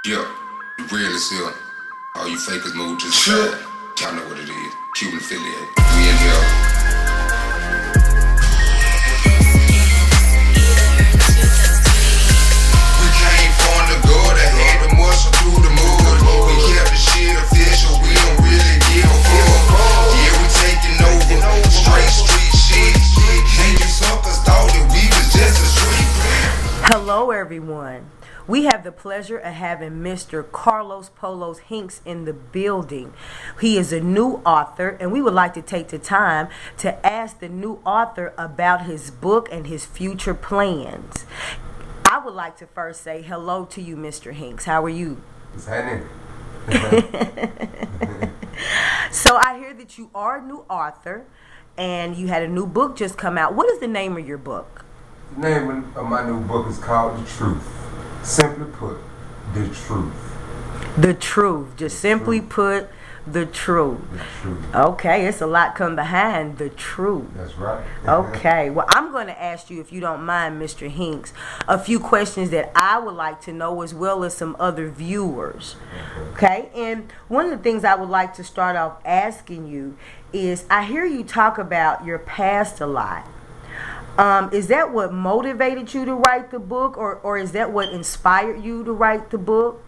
Yeah, the real is here. All you fakers move to the side. Y'all know what it is. Cuban affiliate. We in here. We came from the gutter, had to muscle through the mud. We kept the shit official, we don't really give a fuck. Yeah, we taking over, straight street shit. And you suckers thought that we was just a street. Hello everyone. We have the pleasure of having Mr. Carlos Polo's Hinks in the building. He is a new author, and we would like to take the time to ask the new author about his book and his future plans. I would like to first say hello to you, Mr. Hinks. How are you? What's happening? So I hear that you are a new author, and you had a new book just come out. What is the name of your book? The name of my new book is called The Truth. Simply put, the truth. The truth. Just simply put, the truth. The truth. Okay, it's a lot come behind the truth. That's right. Okay, well, I'm going to ask you, if you don't mind, Mr. Hinks, a few questions that I would like to know, as well as some other viewers. Okay, and one of the things I would like to start off asking you is, I hear you talk about your past a lot. Is that what motivated you to write the book, or is that what inspired you to write the book?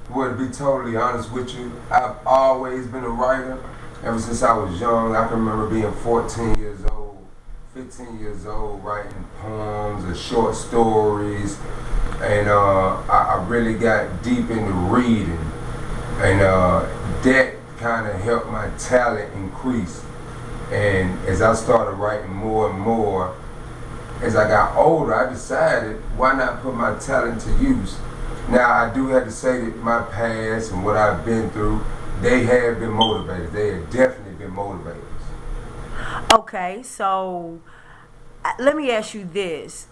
Well, to be totally honest with you, I've always been a writer. Ever since I was young, I can remember being 14 years old, 15 years old, writing poems and short stories. And I really got deep into reading. And that kind of helped my talent increase. And as I started writing more and more, as I got older, I decided, why not put my talent to use? Now, I do have to say that my past and what I've been through, they have been motivators. They have definitely been motivators. Okay, so let me ask you this.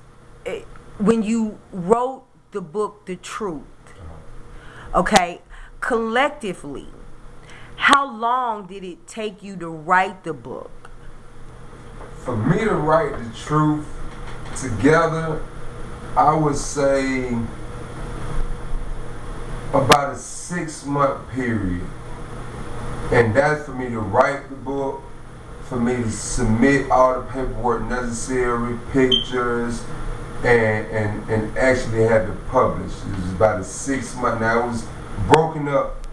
When you wrote the book, The Truth, okay, collectively, how long did it take you to write the book? For me to write The Truth together, I would say about a 6-month period. And that's for me to write the book, for me to submit all the paperwork necessary, pictures, and actually have it published. It was about a 6-month. Now, it was broken up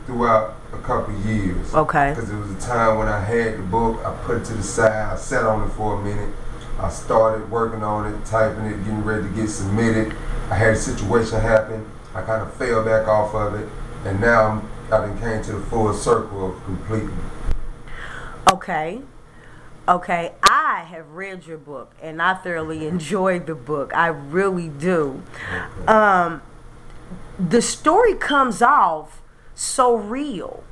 throughout a couple of years. Okay. Because it was a time when I had the book, I put it to the side, I sat on it for a minute, I started working on it, typing it, getting ready to get submitted. I had a situation happen, I kind of fell back off of it, and now I done came to the full circle of completing. Okay. Okay, I have read your book, and I thoroughly enjoyed the book. I really do. The story comes off so real.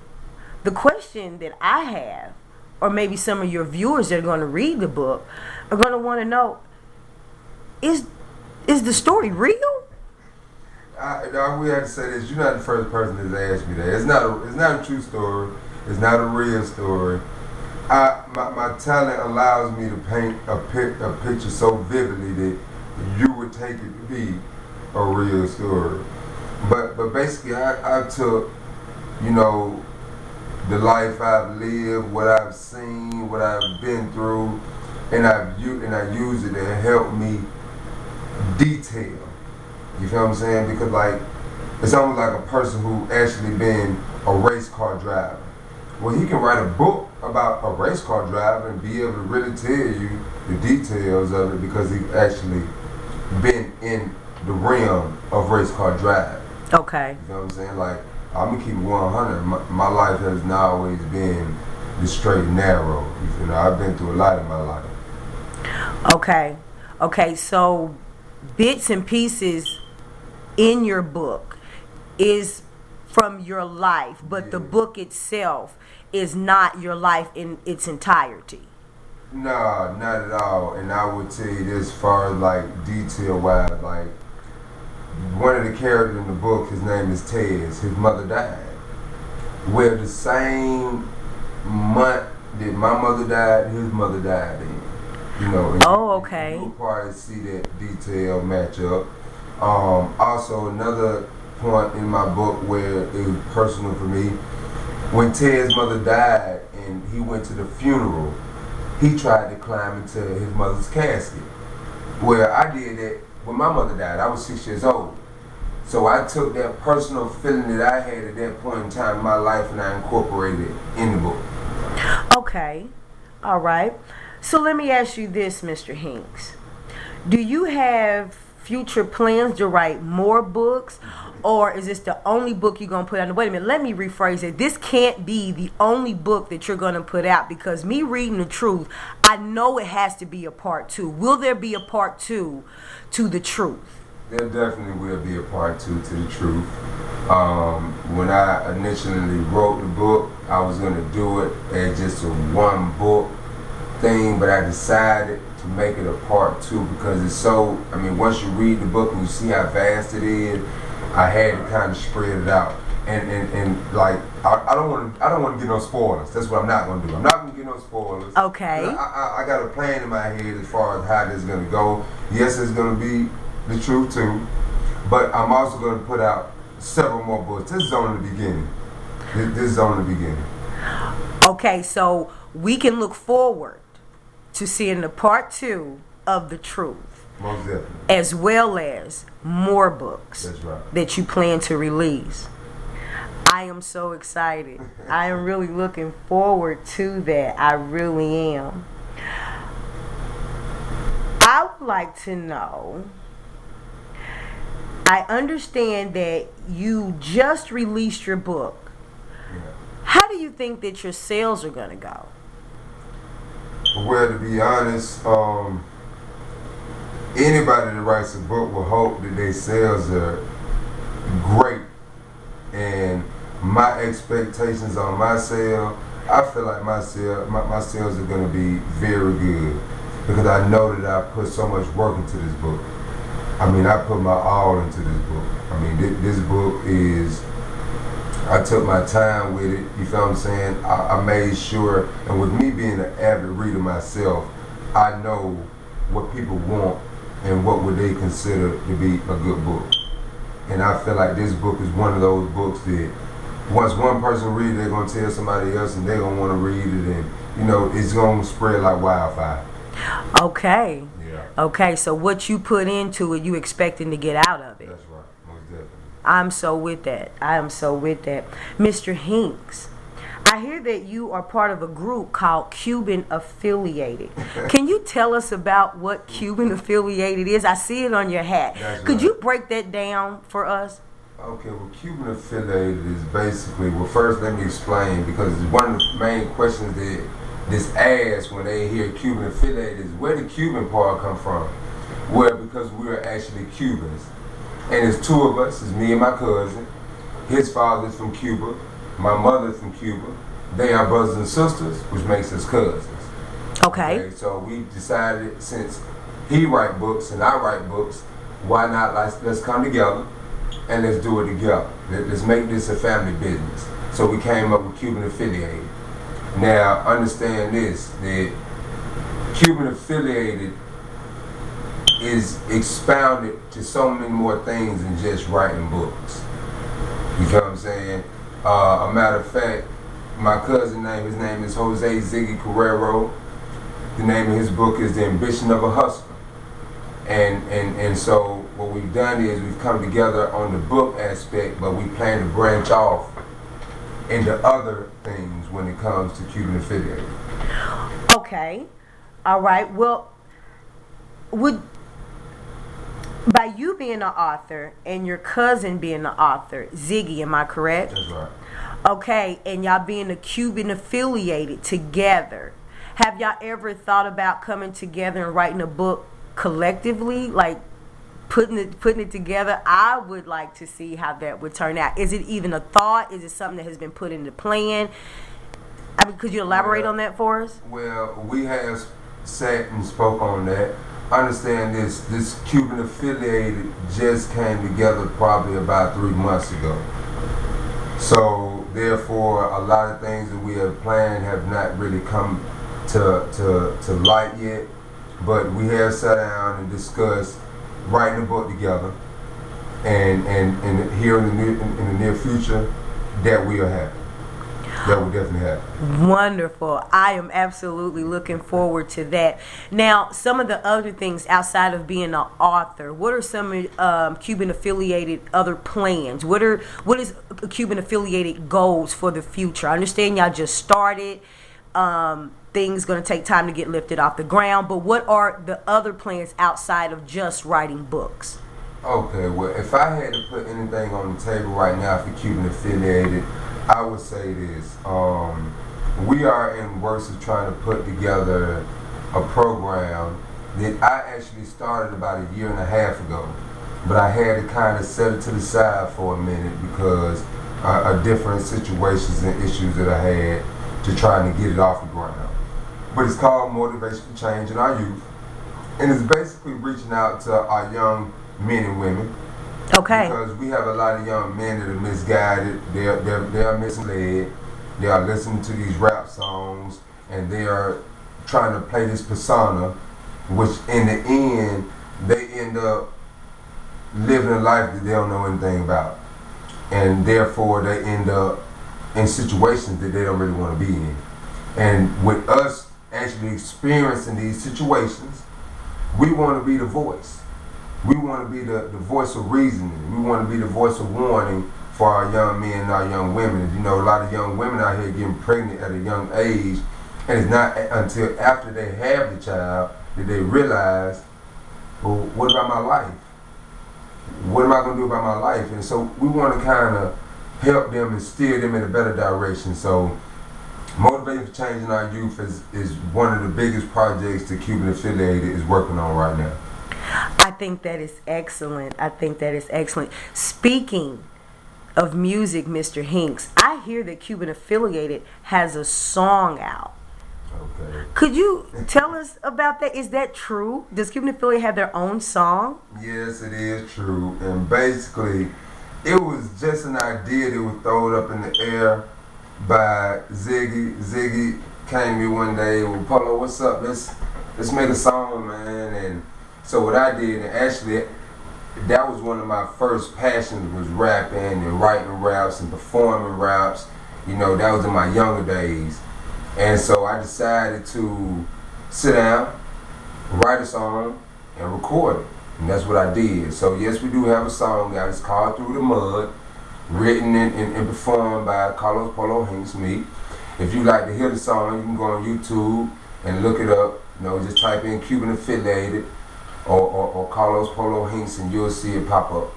The question that I have, or maybe some of your viewers that are going to read the book, are going to want to know, is the story real? We have to say this. You're not the first person that's asked me that. It's not a true story. It's not a real story. My talent allows me to paint a picture so vividly that you would take it to be a real story. But basically, I took, the life I've lived, what I've seen, what I've been through, and I use it to help me detail. You feel what I'm saying? Because it's almost like a person who actually been a race car driver. Well, he can write a book about a race car driver and be able to really tell you the details of it because he actually been in the realm of race car driving. Okay. You know what I'm saying? I'm gonna keep it 100. My life has not always been the straight and narrow. I've been through a lot in my life. Okay, so bits and pieces in your book is from your life, but the book itself is not your life in its entirety. No, not at all. And I would tell you this, as far as detail wise, one of the characters in the book, his name is Tez. His mother died. Well, the same month that my mother died, his mother died in. Okay. You'll probably see that detail match up. Also, another point in my book where it was personal for me. When Ted's mother died and he went to the funeral, he tried to climb into his mother's casket. Well, I did that when my mother died. I was 6 years old. So I took that personal feeling that I had at that point in time in my life and I incorporated it in the book. Okay. All right. So let me ask you this, Mr. Hinks. Do you have future plans to write more books, or is this the only book you're going to put out? Wait a minute, let me rephrase it. This can't be the only book that you're going to put out, because me reading the truth, I know it has to be a part 2. Will there be a part 2 to the truth? There definitely will be a part 2 to the truth. When I initially wrote the book, I was going to do it as just a one book thing, but I decided to make it a part 2 because it's so, I mean, once you read the book and you see how vast it is, I had to kind of spread it out. And like, I don't want to get no spoilers. That's what I'm not going to do. I'm not going to get no spoilers. Okay. I got a plan in my head as far as how this is going to go. Yes, it's going to be the truth too, but I'm also going to put out several more books. This is only the beginning. This is only the beginning. Okay, so we can look forward to seeing the part 2 of the truth. Most definitely. As well as more books. That's right. That you plan to release. I am so excited. I am really looking forward to that. I really am. I would like to know, I understand that you just released your book. Yeah. How do you think that your sales are going to go? Well, to be honest, anybody that writes a book will hope that their sales are great. And my expectations on my sale, I feel like my sales are going to be very good because I know that I put so much work into this book. I mean, I put my all into this book. I mean, this book is, I took my time with it, you feel what I'm saying? I made sure, and with me being an avid reader myself, I know what people want and what would they consider to be a good book. And I feel like this book is one of those books that once one person reads it, they're going to tell somebody else and they're going to want to read it, and you know, it's going to spread like wildfire. Okay. Yeah. Okay, so what you put into it, you expecting to get out of it. That's right, most definitely. I'm so with that. I am so with that. Mr. Hinks, I hear that you are part of a group called CUBAN Affiliated. Can you tell us about what CUBAN Affiliated is? I see it on your hat. That's Could right. you break that down for us? Okay, well, CUBAN Affiliated is basically, well, first let me explain, because one of the main questions that this asked when they hear CUBAN Affiliated is, where did Cuban part come from? Well, because we're actually Cubans. And it's 2 of us, it's me and my cousin. His father's from Cuba, my mother's from Cuba. They are brothers and sisters, which makes us cousins. Okay. So we decided, since he write books and I write books, why not let's come together and let's do it together. Let's make this a family business. So we came up with CUBAN Affiliated. Now, understand this, that CUBAN Affiliated is expounded to so many more things than just writing books. You know what I'm saying? A matter of fact, my cousin his name is Jose Ziggy Carrero. The name of his book is The Ambition of a Hustler. And so what we've done is we've come together on the book aspect, but we plan to branch off into other things when it comes to CUBAN Affiliated. Okay. All right. Well, by you being an author and your cousin being an author, Ziggy, am I correct? That's right. Okay, and y'all being a CUBAN Affiliated together, have y'all ever thought about coming together and writing a book collectively, like putting it together? I would like to see how that would turn out. Is it even a thought? Is it something that has been put into plan? I mean, could you elaborate on that for us? Well, we have sat and spoke on that. Understand this CUBAN Affiliated just came together probably about 3 months ago. So therefore, a lot of things that we have planned have not really come to light yet. But we have sat down and discussed writing a book together and here in the near future, that will happen. That will definitely happen. Wonderful. I am absolutely looking forward to that. Now, some of the other things outside of being an author, what are some Cuban affiliated other plans? What is Cuban affiliated goals for the future? I understand y'all just started. Things going to take time to get lifted off the ground, but what are the other plans outside of just writing books? Okay, well, if I had to put anything on the table right now for Cuban affiliated, I would say this. We are in works of trying to put together a program that I actually started about a year and a half ago, but I had to kind of set it to the side for a minute because of different situations and issues that I had to trying to get it off the ground. But it's called Motivation for Change in Our Youth, and it's basically reaching out to our young men and women. Okay. Because we have a lot of young men that are misguided, they are misled, they are listening to these rap songs, and they are trying to play this persona, which in the end, they end up living a life that they don't know anything about. And therefore, they end up in situations that they don't really want to be in. And with us actually experiencing these situations, we want to be the voice. We want to be the voice of reasoning. We want to be the voice of warning for our young men and our young women. You know, a lot of young women out here getting pregnant at a young age, and it's not until after they have the child that they realize, well, what about my life? What am I going to do about my life? And so we want to kind of help them and steer them in a better direction. So Motivating for Change in Our Youth is one of the biggest projects that Cuban Affiliated is working on right now. I think that is excellent. Speaking of music, Mr. Hinks, I hear that Cuban Affiliated has a song out. Okay. Could you tell us about that? Is that true? Does Cuban Affiliated have their own song? Yes, it is true. And basically, it was just an idea that was thrown up in the air by Ziggy. Ziggy came to me one day with Polo, what's up? Let's make a song, man. And so what I did, and actually that was one of my first passions, was rapping and writing raps and performing raps. You know, that was in my younger days. And so I decided to sit down, write a song, and record it. And that's what I did. So yes, we do have a song out. It's called Through the Mud, written and performed by Carlos Polo Hinks, me. If you like to hear the song, you can go on YouTube and look it up. You know, just type in Cuban Affiliated or Carlos Polo Hinks and you'll see it pop up.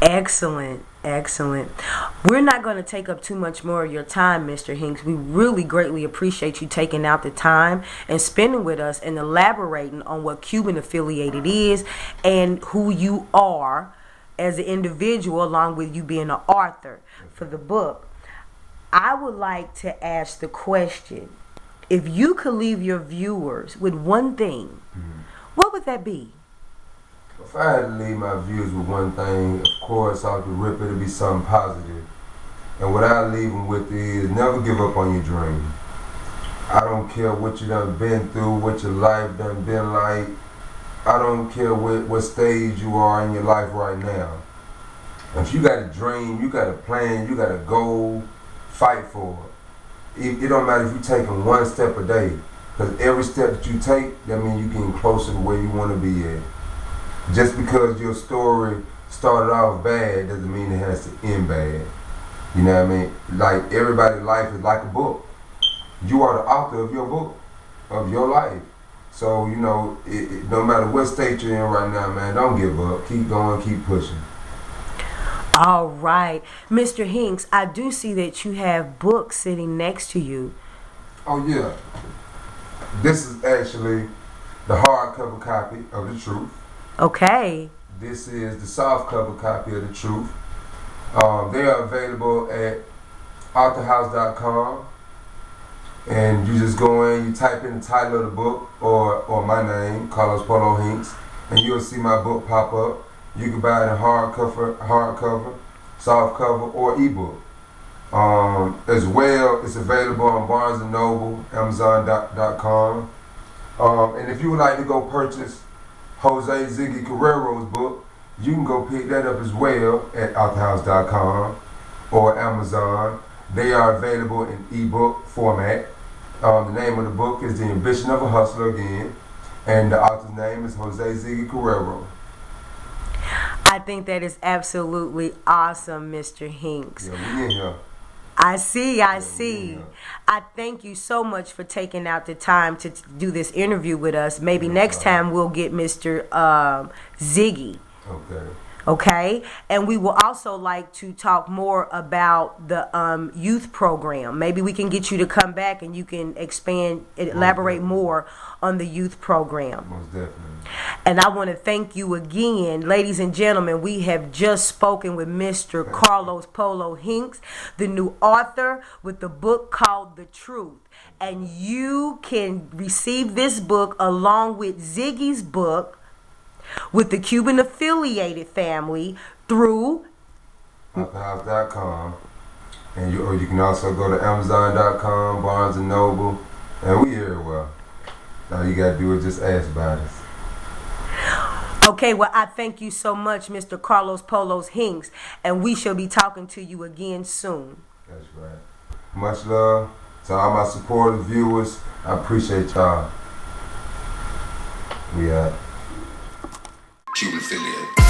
Excellent. We're not going to take up too much more of your time, Mr. Hinks. We really greatly appreciate you taking out the time and spending with us and elaborating on what Cuban Affiliated is and who you are as an individual, along with you being an author for the book. I would like to ask the question, if you could leave your viewers with one thing, what would that be? If I had to leave my viewers with one thing, of course, off the rip, it'll be something positive. And what I leave them with is never give up on your dream. I don't care what you done been through, what your life done been like. I don't care what stage you are in your life right now. If you got a dream, you got a plan, you got a goal, fight for it. It don't matter if you're taking one step a day, because every step that you take, that means you're getting closer to where you want to be at. Just because your story started off bad doesn't mean it has to end bad. You know what I mean? Like, everybody's life is like a book. You are the author of your book, of your life. So, you know, no matter what state you're in right now, man, don't give up. Keep going, keep pushing. All right. Mr. Hinks, I do see that you have books sitting next to you. Oh, yeah. This is actually the hardcover copy of The Truth. Okay. This is the softcover copy of The Truth. They are available at authorhouse.com. And you just go in, you type in the title of the book or my name, Carlos Polo Hinks, and you'll see my book pop up. You can buy it in hardcover, softcover, or ebook. As well, it's available on Barnes & Noble, Amazon.com. And if you would like to go purchase Jose Ziggy Carrero's book, you can go pick that up as well at authorhouse.com or Amazon. They are available in ebook format. The name of the book is The Ambition of a Hustler again, and the author's name is Jose Ziggy Carrero. I think that is absolutely awesome, Mr. Hinks. Yeah, we in here. I see. I thank you so much for taking out the time to do this interview with us. Maybe next time we'll get Mr. Ziggy. Okay, and we will also like to talk more about the youth program. Maybe we can get you to come back and you can elaborate more on the youth program. Most definitely. And I want to thank you again, ladies and gentlemen. We have just spoken with Mr. Carlos Polo Hinks, the new author with the book called The Truth. And you can receive this book along with Ziggy's book with the Cuban affiliated family through authorhouse.com, and you can also go to Amazon.com, Barnes and Noble, and we everywhere. All you gotta do is just ask about us. Okay, well, I thank you so much, Mr. Carlos Polos Hinks, and we shall be talking to you again soon. That's right. Much love to all my supportive viewers. I appreciate y'all. We out. Cuban affiliate.